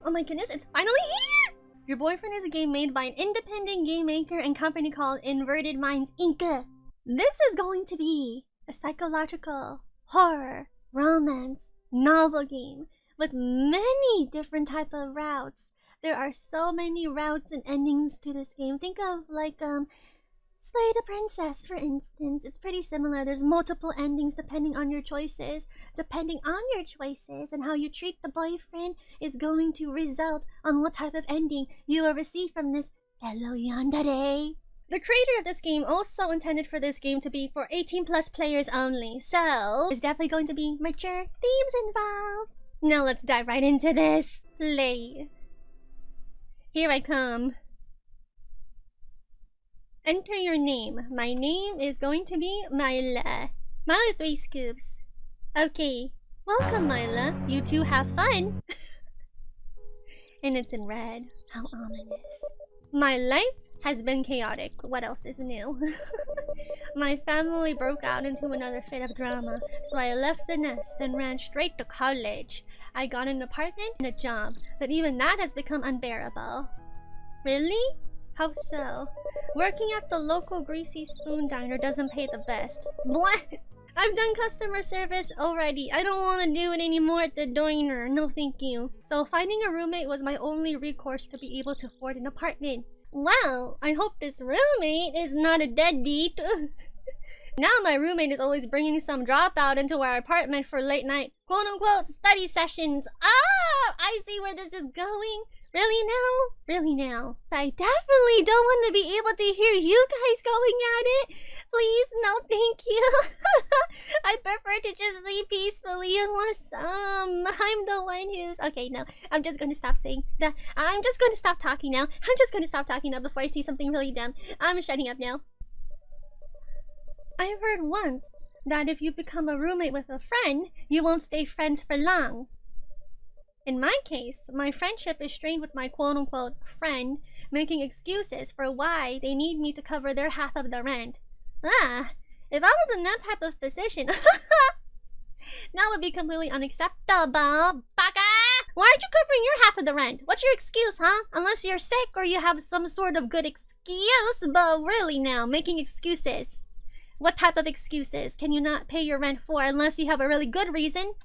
Oh my goodness, it's finally here! Your Boyfriend is a game made by an independent game maker and company called Inverted Minds Inc. This is going to be a psychological, horror, romance, novel game with many different type of routes. There are so many routes and endings to this game. Think of like Slay the Princess, for instance. It's pretty similar. There's multiple endings depending on your choices. Depending on your choices and how you treat the boyfriend is going to result on what type of ending you will receive from this fellow yandere. The creator of this game also intended for this game to be for 18 plus players only, so there's definitely going to be mature themes involved. Now let's dive right into this. Play. Here I come. Enter your name. My name is going to be Miella. Miella Threescoopes. Okay. Welcome, Miella. You two have fun. And it's in red. How ominous. My life has been chaotic. What else is new? My family broke out into another fit of drama, so I left the nest and ran straight to college. I got an apartment and a job, but even that has become unbearable. Really? How so? Working at the local Greasy Spoon Diner doesn't pay the best. What? I've done customer service already. I don't want to do it anymore at the diner. No thank you. So finding a roommate was my only recourse to be able to afford an apartment. Well, I hope this roommate is not a deadbeat. Now my roommate is always bringing some dropout into our apartment for late night quote-unquote study sessions. Ah! I see where this is going. Really now? Really now? I definitely don't want to be able to hear you guys going at it. Please, no thank you. I prefer to just sleep peacefully unless, I'm the one who's... Okay, no. I'm just going to stop saying that. I'm just going to stop talking now. I'm just going to stop talking now before I see something really dumb. I'm shutting up now. I've heard once that if you become a roommate with a friend, you won't stay friends for long. In my case, my friendship is strained with my quote-unquote friend making excuses for why they need me to cover their half of the rent. Ah, if I was in that type of position, that would be completely unacceptable, baka! Why aren't you covering your half of the rent? What's your excuse, huh? Unless you're sick or you have some sort of good excuse, but really now, making excuses. What type of excuses can you not pay your rent for unless you have a really good reason?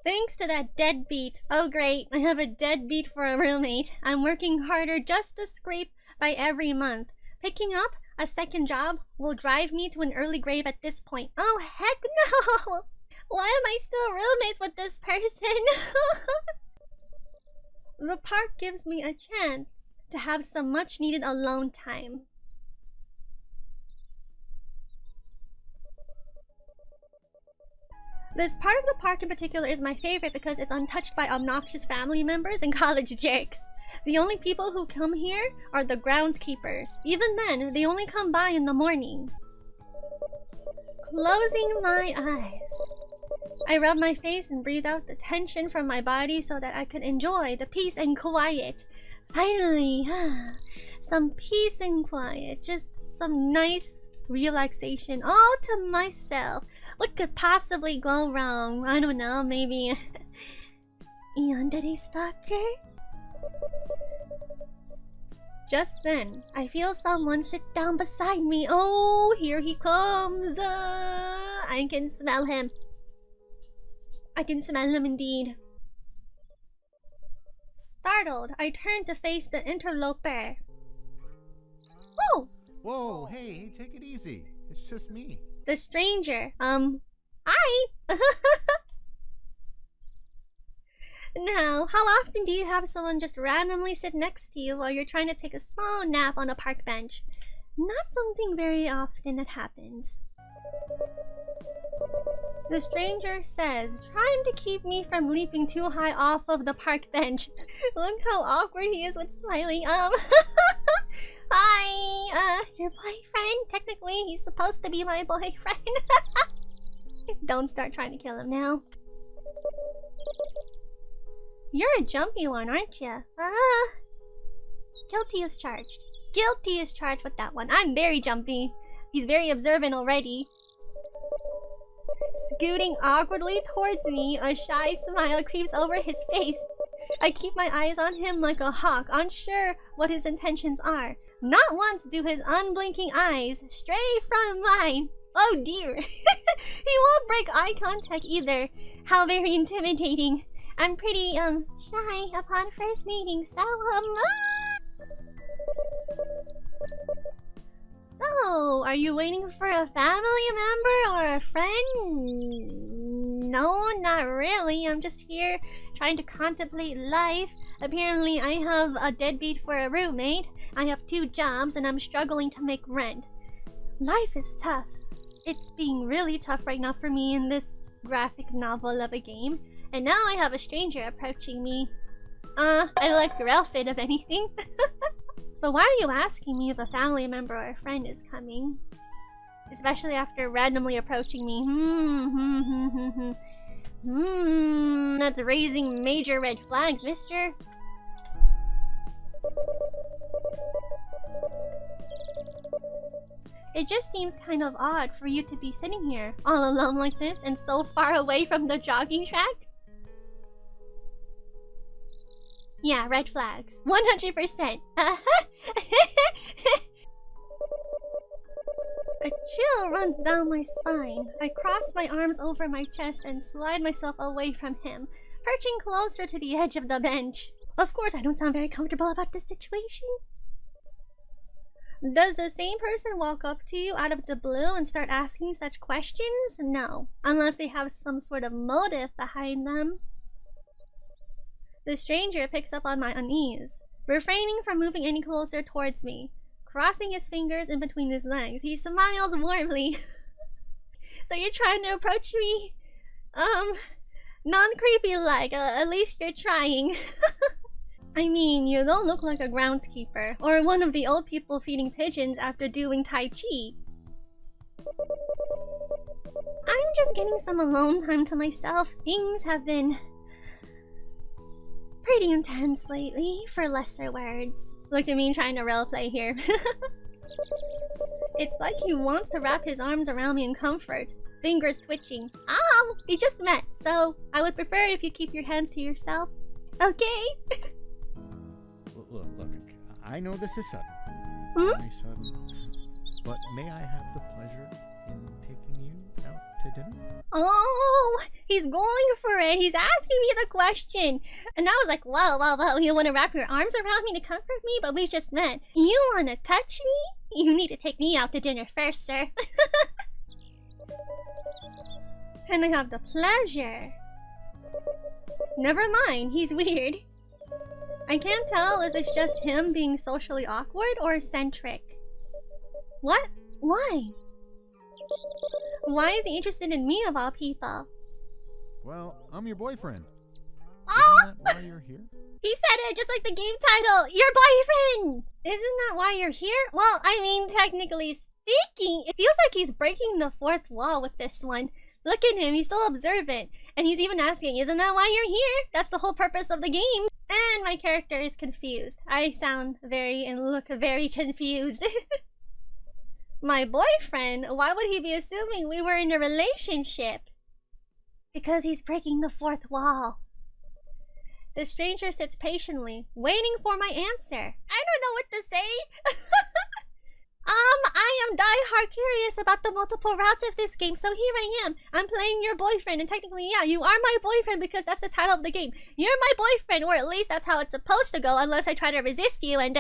Thanks to that deadbeat. Oh great, I have a deadbeat for a roommate. I'm working harder just to scrape by every month. Picking up a second job will drive me to an early grave at this point. Oh heck no! Why am I still roommates with this person? The park gives me a chance to have some much needed alone time. This part of the park in particular is my favorite because it's untouched by obnoxious family members and college jerks. The only people who come here are the groundskeepers. Even then, they only come by in the morning. Closing my eyes, I rub my face and breathe out the tension from my body so that I could enjoy the peace and quiet. Finally, some peace and quiet. Just some nice relaxation all to myself. What could possibly go wrong? I don't know, maybe yandere stalker? Just then, I feel someone sit down beside me. Oh, here he comes. I can smell him. I can smell him indeed. Startled, I turn to face the interloper. Oh! Whoa, hey, take it easy. It's just me. The stranger. Hi! Now, how often do you have someone just randomly sit next to you while you're trying to take a small nap on a park bench? Not something very often that happens. The stranger says, trying to keep me from leaping too high off of the park bench. Look how awkward he is with smiling. Hi, your boyfriend? Technically, he's supposed to be my boyfriend. Don't start trying to kill him now. You're a jumpy one, aren't you? Guilty as charged. Guilty as charged with that one. I'm very jumpy. He's very observant already. Scooting awkwardly towards me, a shy smile creeps over his face. I keep my eyes on him like a hawk, unsure what his intentions are. Not once do his unblinking eyes stray from mine. Oh dear. He won't break eye contact either. How very intimidating. I'm pretty, shy upon first meeting, so, So, are you waiting for a family member or a friend? No, not really. I'm just here trying to contemplate life. Apparently, I have a deadbeat for a roommate. I have 2 jobs and I'm struggling to make rent. Life is tough. It's being really tough right now for me in this graphic novel of a game. And now I have a stranger approaching me. I like your outfit, if anything. But why are you asking me if a family member or a friend is coming? Especially after randomly approaching me. That's raising major red flags, mister. It just seems kind of odd for you to be sitting here, all alone like this, and so far away from the jogging track. Yeah, red flags. 100%. A chill runs down my spine. I cross my arms over my chest and slide myself away from him, perching closer to the edge of the bench. Of course, I don't sound very comfortable about this situation. Does the same person walk up to you out of the blue and start asking such questions? No, unless they have some sort of motive behind them. The stranger picks up on my unease, refraining from moving any closer towards me. Crossing his fingers in between his legs, he smiles warmly. So you're trying to approach me? Non-creepy like, at least you're trying. I mean, you don't look like a groundskeeper, or one of the old people feeding pigeons after doing Tai Chi. I'm just getting some alone time to myself. Things have been pretty intense lately, for lesser words. Look at me trying to roleplay here. It's like he wants to wrap his arms around me in comfort. Fingers twitching. Ow! We just met, so I would prefer if you keep your hands to yourself. Okay? Look, I know this is sudden. Very sudden. But may I have the pleasure in taking you out to dinner? Oh, he's going for it. He's asking me the question. And I was like, whoa. You want to wrap your arms around me to comfort me? But we just met. You want to touch me? You need to take me out to dinner first, sir. And I have the pleasure. Never mind, he's weird. I can't tell if it's just him being socially awkward or eccentric. What? Why? Why is he interested in me of all people? Well, I'm your boyfriend. Oh! Isn't that why you're here? He said it just like the game title. Your boyfriend! Isn't that why you're here? Well, I mean, technically speaking, it feels like he's breaking the fourth wall with this one. Look at him, he's so observant. And he's even asking, isn't that why you're here? That's the whole purpose of the game. And my character is confused. I sound very and look very confused. My boyfriend? Why would he be assuming we were in a relationship? Because he's breaking the fourth wall. The stranger sits patiently, waiting for my answer. I don't know what to say. I am die-hard curious about the multiple routes of this game, so here I am. I'm playing your boyfriend, and technically, yeah, you are my boyfriend because that's the title of the game. You're my boyfriend, or at least that's how it's supposed to go, unless I try to resist you, and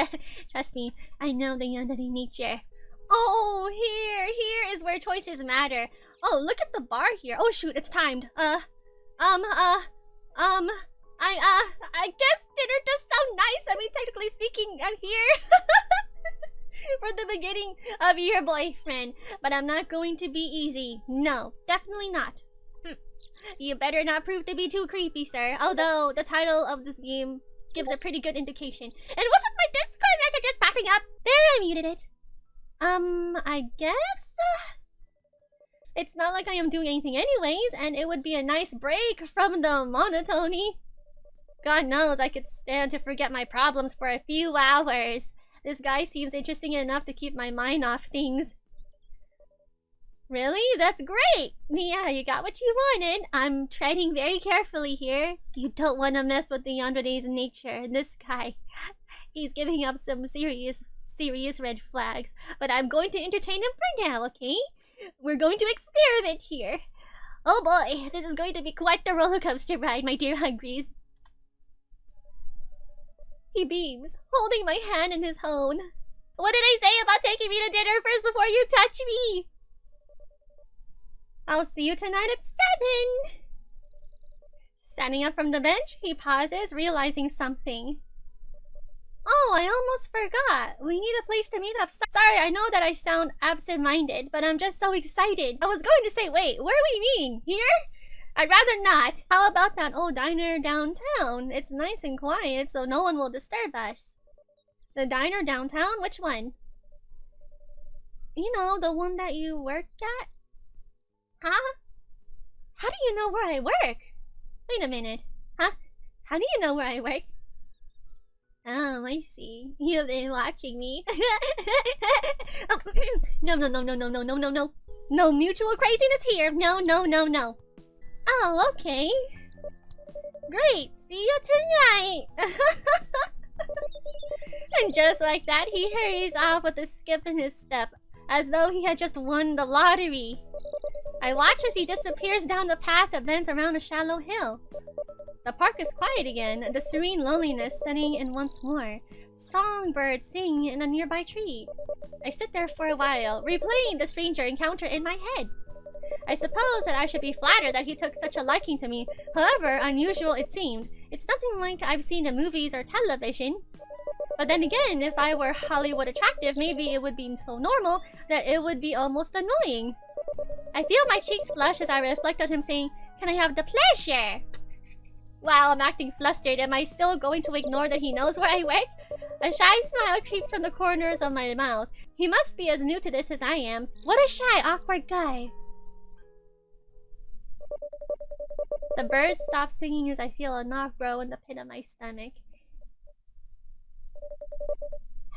trust me, I know the yandere nature. Oh, here is where choices matter. Oh, look at the bar here. Oh shoot, it's timed. I guess dinner does sound nice. I mean, technically speaking, I'm here. For the beginning of your boyfriend. But I'm not going to be easy. No, definitely not. You better not prove to be too creepy, sir. Although, the title of this game gives a pretty good indication. And what's with my Discord messages popping up? There, I muted it. I guess? It's not like I am doing anything anyways, and it would be a nice break from the monotony. God knows I could stand to forget my problems for a few hours. This guy seems interesting enough to keep my mind off things. Really? That's great! Yeah, you got what you wanted. I'm treading very carefully here. You don't want to mess with the Yandere's nature. This guy, he's giving up some serious red flags. But I'm going to entertain him for now, okay? We're going to experiment here. Oh boy, this is going to be quite the roller coaster ride, my dear Hungries. He beams, holding my hand in his own. What did I say about taking me to dinner first before you touch me? I'll see you tonight at 7! Standing up from the bench, he pauses, realizing something. Oh, I almost forgot. We need a place to meet up. Sorry, I know that I sound absent-minded, but I'm just so excited. I was going to say, wait, where are we meeting? Here? I'd rather not. How about that old diner downtown? It's nice and quiet, so no one will disturb us. The diner downtown? Which one? You know, the one that you work at? Huh? How do you know where I work? Wait a minute. Huh? How do you know where I work? Oh, I see. You've been watching me. No. No mutual craziness here. No. Oh, okay. Great. See you tonight. And just like that, he hurries off with a skip in his step, as though he had just won the lottery. I watch as he disappears down the path that bends around a shallow hill. The park is quiet again, the serene loneliness setting in once more. Songbirds sing in a nearby tree. I sit there for a while, replaying the stranger encounter in my head. I suppose that I should be flattered that he took such a liking to me, however unusual it seemed. It's nothing like I've seen in movies or television. But then again, if I were Hollywood attractive, maybe it would be so normal that it would be almost annoying. I feel my cheeks flush as I reflect on him saying, "Can I have the pleasure?" Wow, I'm acting flustered. Am I still going to ignore that he knows where I work? A shy smile creeps from the corners of my mouth. He must be as new to this as I am. What a shy, awkward guy. The birds stop singing as I feel a knock grow in the pit of my stomach.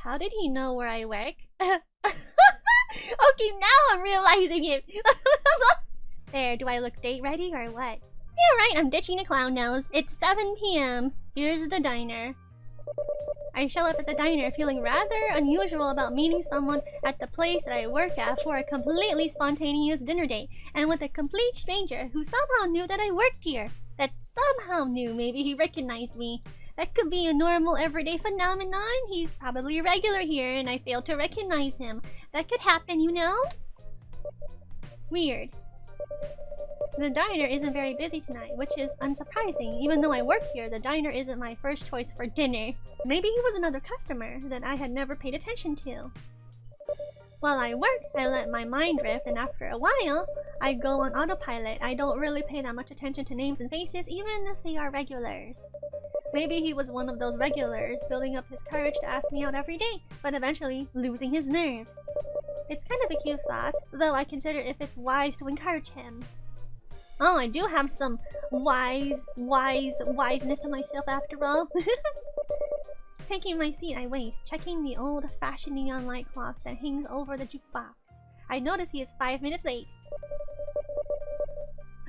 How did he know where I work? Okay, now I'm realizing it. There, do I look date ready or what? Yeah, right, I'm ditching a clown nose. It's 7 p.m. Here's the diner. I show up at the diner feeling rather unusual about meeting someone at the place that I work at for a completely spontaneous dinner date, and with a complete stranger who somehow knew that I worked here. That somehow knew maybe he recognized me. That could be a normal everyday phenomenon. He's probably a regular here and I failed to recognize him. That could happen, you know? Weird. The diner isn't very busy tonight, which is unsurprising. Even though I work here, the diner isn't my first choice for dinner. Maybe he was another customer that I had never paid attention to. While I work, I let my mind drift, and after a while, I go on autopilot. I don't really pay that much attention to names and faces, even if they are regulars. Maybe he was one of those regulars, building up his courage to ask me out every day, but eventually losing his nerve. It's kind of a cute thought, though I consider if it's wise to encourage him. Oh, I do have some wiseness to myself after all. Taking my seat, I wait, checking the old-fashioned neon light clock that hangs over the jukebox. I notice he is 5 minutes late.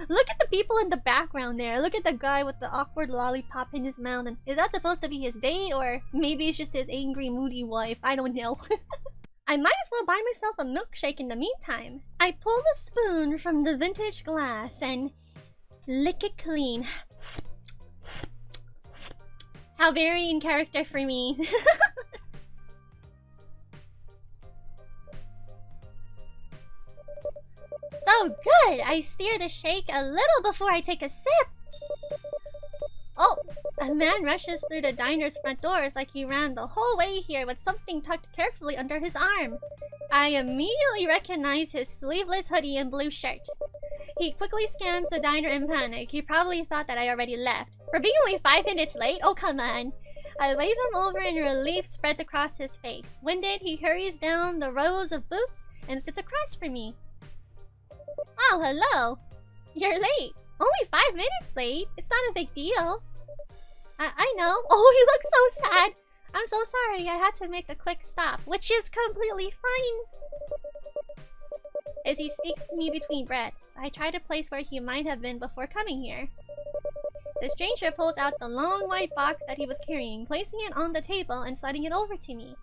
Look at the people in the background there. Look at the guy with the awkward lollipop in his mouth. And is that supposed to be his date? Or maybe it's just his angry, moody wife? I don't know. I might as well buy myself a milkshake in the meantime. I pull the spoon from the vintage glass and lick it clean. How very in character for me. So good! I steer the shake a little before I take a sip. Oh, a man rushes through the diner's front doors like he ran the whole way here with something tucked carefully under his arm. I immediately recognize his sleeveless hoodie and blue shirt. He quickly scans the diner in panic. He probably thought that I already left. For being only 5 minutes late? Oh, come on. I wave him over and relief spreads across his face. Winded, he hurries down the rows of booths and sits across from me. Oh, hello. You're late. Only 5 minutes late. It's not a big deal. I know. Oh, he looks so sad. I'm so sorry. I had to make a quick stop, which is completely fine. as he speaks to me between breaths. I try to place where he might have been before coming here. The stranger pulls out the long white box that he was carrying, placing it on the table and sliding it over to me.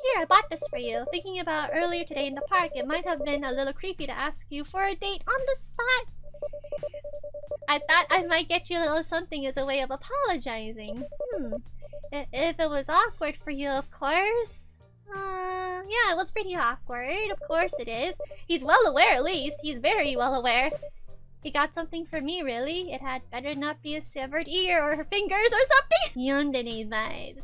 Here, I bought this for you. Thinking about earlier today in the park, it might have been a little creepy to ask you for a date on the spot. I thought I might get you a little something as a way of apologizing. If it was awkward for you, of course. Yeah, it was pretty awkward. Of course it is. He's well aware, at least. He's very well aware. He got something for me, really. It had better not be a severed ear or her fingers or something. Yandere vibes.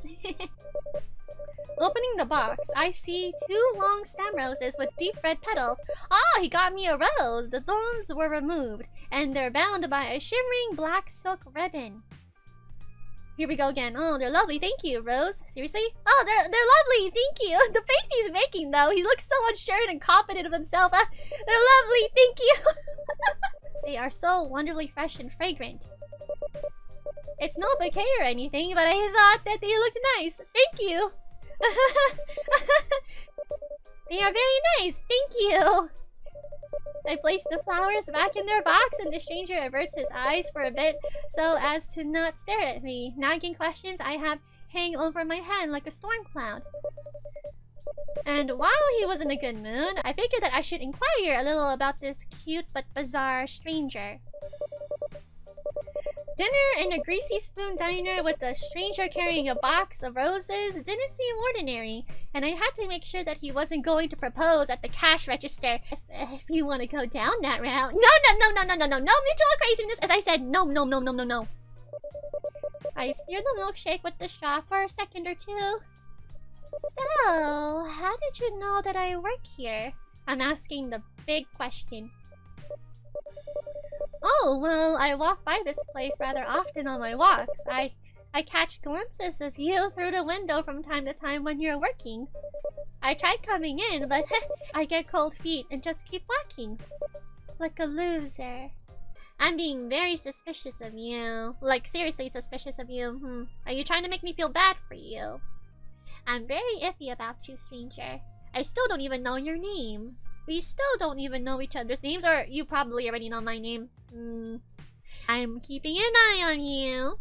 Opening the box, I see 2 long stem roses with deep red petals. Ah, he got me a rose. The thorns were removed, and they're bound by a shimmering black silk ribbon. Here we go again. Oh, they're lovely. Thank you, Rose. Seriously? Oh, they're lovely. Thank you. The face he's making, though. He looks so unsure and confident of himself. They're lovely. Thank you. They are so wonderfully fresh and fragrant. It's no bouquet or anything, but I thought that they looked nice. Thank you. They are very nice. Thank you. I place the flowers back in their box and the stranger averts his eyes for a bit so as to not stare at me. Nagging questions I have hang over my head like a storm cloud. And while he was in a good mood, I figured that I should inquire a little about this cute but bizarre stranger. Dinner in a greasy spoon diner with a stranger carrying a box of roses didn't seem ordinary, and I had to make sure that he wasn't going to propose at the cash register. If you want to go down that route. No mutual craziness. As I said, no. I stirred the milkshake with the straw for a second or two. So, how did you know that I work here? I'm asking the big question. Oh, well, I walk by this place rather often on my walks. I catch glimpses of you through the window from time to time when you're working. I tried coming in, but I get cold feet and just keep walking. Like a loser. I'm being very suspicious of you. Like, seriously suspicious of you. Are you trying to make me feel bad for you? I'm very iffy about you, stranger. I still don't even know your name. We still don't even know each other's names, or you probably already know my name. I'm keeping an eye on you.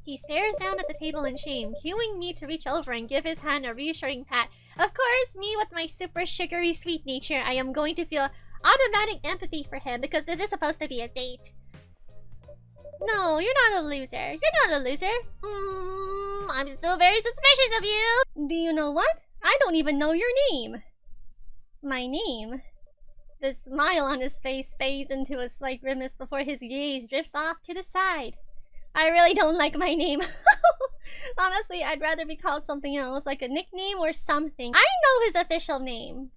He stares down at the table in shame, cueing me to reach over and give his hand a reassuring pat. Of course, me with my super sugary sweet nature, I am going to feel automatic empathy for him because this is supposed to be a date. No, you're not a loser. You're not a loser. I'm still very suspicious of you. Do you know what? I don't even know your name. My name? The smile on his face fades into a slight grimace before his gaze drifts off to the side. I really don't like my name. Honestly, I'd rather be called something else, like a nickname or something. I know his official name.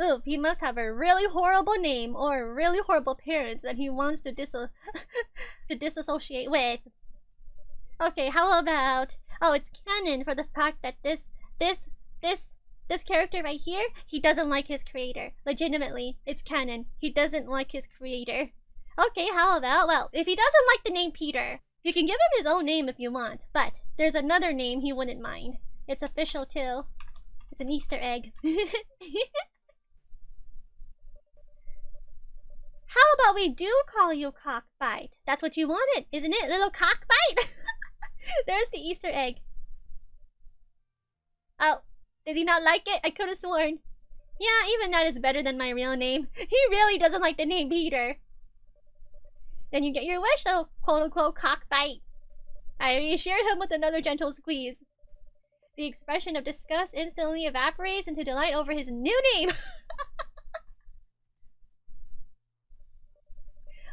Oof, he must have a really horrible name or really horrible parents that he wants to disassociate with. Okay, how about... Oh, it's canon for the fact that this character right here, he doesn't like his creator. Legitimately, it's canon. He doesn't like his creator. Okay, how about... Well, if he doesn't like the name Peter, you can give him his own name if you want. But there's another name he wouldn't mind. It's official too. It's an Easter egg. How about we do call you Cockbite? That's what you wanted, isn't it? Little Cockbite? There's the Easter egg. Oh, does he not like it? I could have sworn. Yeah, even that is better than my real name. He really doesn't like the name Peter. Then you get your wish, though, quote-unquote Cockbite. I reassure him with another gentle squeeze. The expression of disgust instantly evaporates into delight over his new name.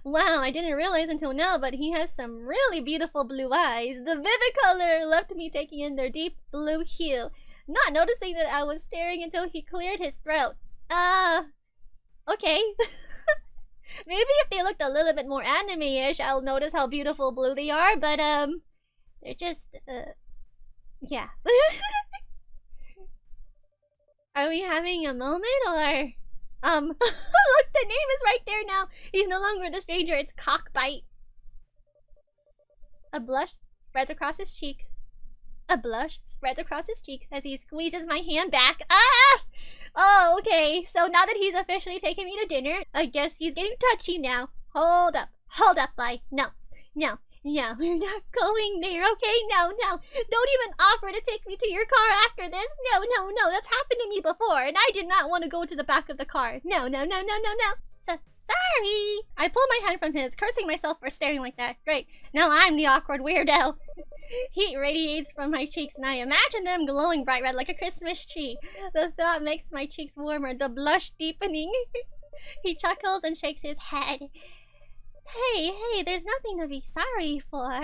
Wow, I didn't realize until now, but he has some really beautiful blue eyes. The vivid color left me taking in their deep blue hue, not noticing that I was staring until he cleared his throat. Okay. Maybe if they looked a little bit more anime-ish, I'll notice how beautiful blue they are, but, they're just, yeah. Are we having a moment, or... Look, the name is right there now. He's no longer the stranger, it's Cockbite. A blush spreads across his cheek. A blush spreads across his cheeks as he squeezes my hand back. Ah! Oh, okay. So now that he's officially taking me to dinner, I guess he's getting touchy now. Hold up, boy. No, no, no, we're not going there, okay? No, no. Don't even offer to take me to your car after this. No, no, no. That's happened to me before, and I did not want to go to the back of the car. No, no, no, no, no, no. So sorry. I pulled my hand from his, cursing myself for staring like that. Great. Now I'm the awkward weirdo. Heat radiates from my cheeks, and I imagine them glowing bright red like a Christmas tree. The thought makes my cheeks warmer, the blush deepening. He chuckles and shakes his head. Hey, there's nothing to be sorry for.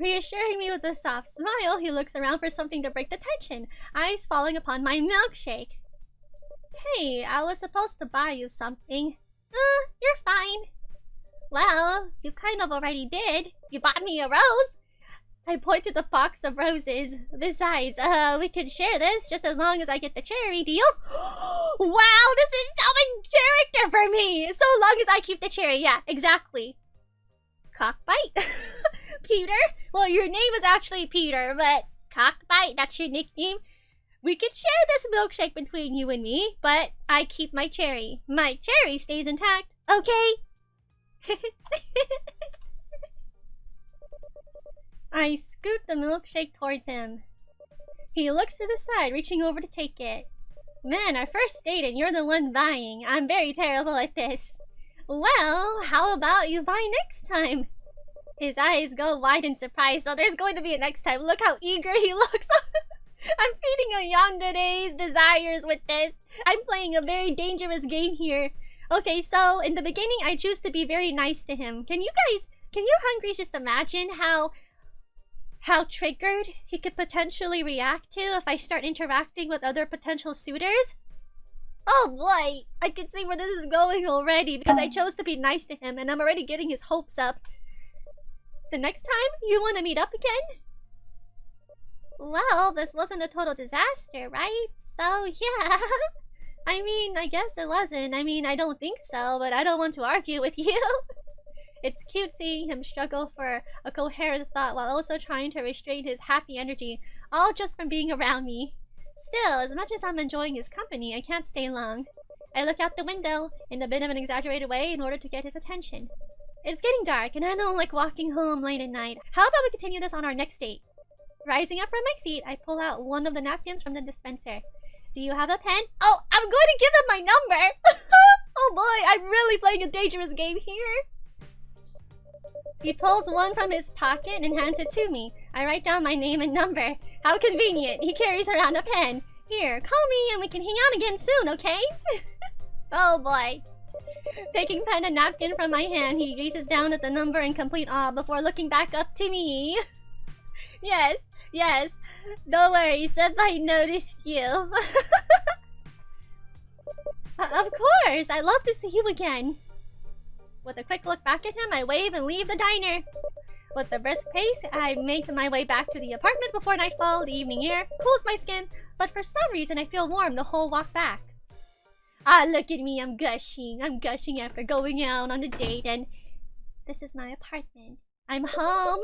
Reassuring me with a soft smile, he looks around for something to break the tension, eyes falling upon my milkshake. Hey, I was supposed to buy you something. You're fine. Well, you kind of already did. You bought me a rose. I point to the box of roses. Besides, we could share this just as long as I get the cherry, deal? Wow, this is so in character for me! So long as I keep the cherry, yeah, exactly. Cockbite? Peter? Well, your name is actually Peter, but Cockbite, that's your nickname? We could share this milkshake between you and me, but I keep my cherry. My cherry stays intact, okay? I scoot the milkshake towards him. He looks to the side, reaching over to take it. Man, our first date and you're the one buying. I'm very terrible at this. Well, how about you buy next time? His eyes go wide in surprise, so there's going to be a next time. Look how eager he looks. I'm feeding a yandere's desires with this. I'm playing a very dangerous game here. Okay, so in the beginning, I choose to be very nice to him. Can you hungries just imagine how triggered he could potentially react to if I start interacting with other potential suitors? Oh boy, I can see where this is going already because I chose to be nice to him and I'm already getting his hopes up. The next time, you want to meet up again? Well, this wasn't a total disaster, right? So yeah. I mean, I guess it wasn't. I mean, I don't think so, but I don't want to argue with you. It's cute seeing him struggle for a coherent thought while also trying to restrain his happy energy, all just from being around me. Still, as much as I'm enjoying his company, I can't stay long. I look out the window, in a bit of an exaggerated way, in order to get his attention. It's getting dark, and I don't like walking home late at night. How about we continue this on our next date? Rising up from my seat, I pull out one of the napkins from the dispenser. Do you have a pen? Oh, I'm going to give him my number! Oh boy, I'm really playing a dangerous game here. He pulls one from his pocket and hands it to me. I write down my name and number. How convenient. He carries around a pen. Here, call me and we can hang out again soon, okay? Oh boy. Taking pen and napkin from my hand, he gazes down at the number in complete awe before looking back up to me. Yes. No worries if I noticed you. Of course, I'd love to see you again. With a quick look back at him, I wave and leave the diner. With a brisk pace, I make my way back to the apartment before nightfall. The evening air cools my skin, but for some reason I feel warm the whole walk back. Ah, look at me, I'm gushing. I'm gushing after going out on a date, and this is my apartment. I'm home.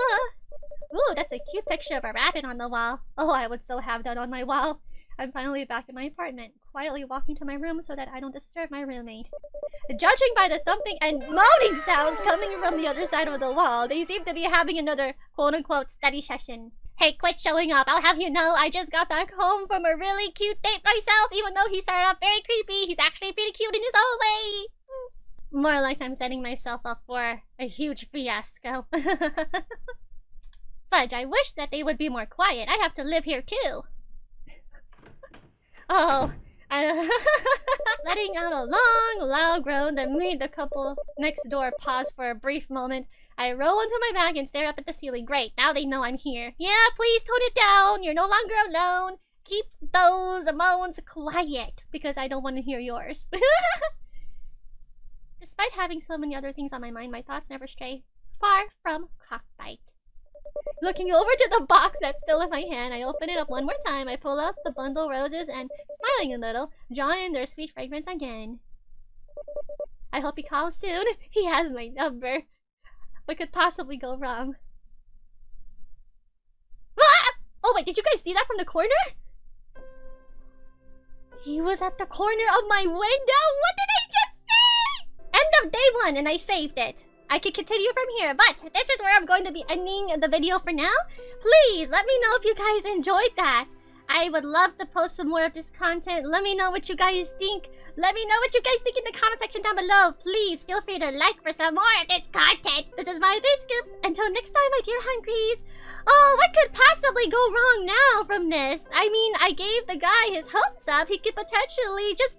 Ooh, that's a cute picture of a rabbit on the wall. Oh, I would so have that on my wall. I'm finally back in my apartment, quietly walking to my room so that I don't disturb my roommate. Judging by the thumping and moaning sounds coming from the other side of the wall, they seem to be having another quote-unquote study session. Hey, quit showing up. I'll have you know I just got back home from a really cute date myself. Even though he started off very creepy, he's actually pretty cute in his own way. More like I'm setting myself up for a huge fiasco. Fudge, I wish that they would be more quiet. I have to live here too. Oh, letting out a long, loud groan that made the couple next door pause for a brief moment. I roll onto my back and stare up at the ceiling. Great, now they know I'm here. Yeah, please tone it down. You're no longer alone. Keep those moans quiet, because I don't want to hear yours. Despite having so many other things on my mind, my thoughts never stray far from Cockbite. Looking over to the box that's still in my hand, I open it up one more time. I pull out the bundle of roses and, smiling a little, draw in their sweet fragrance again. I hope he calls soon. He has my number. What could possibly go wrong? Ah! Oh wait, did you guys see that from the corner? He was at the corner of my window. What did I just say? End of day 1, and I saved it. I could continue from here, but this is where I'm going to be ending the video for now. Please let me know if you guys enjoyed that. I would love to post some more of this content. Let me know what you guys think. Let me know what you guys think in the comment section down below. Please feel free to like for some more of this content. This is my Threescoopes. Until next time, my dear hungries. Oh, what could possibly go wrong now from this? I mean, I gave the guy his hopes up. He could potentially just,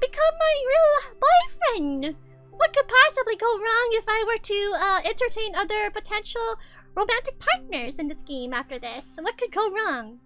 become my real boyfriend. What could possibly go wrong if I were to, entertain other potential romantic partners in this game after this? What could go wrong?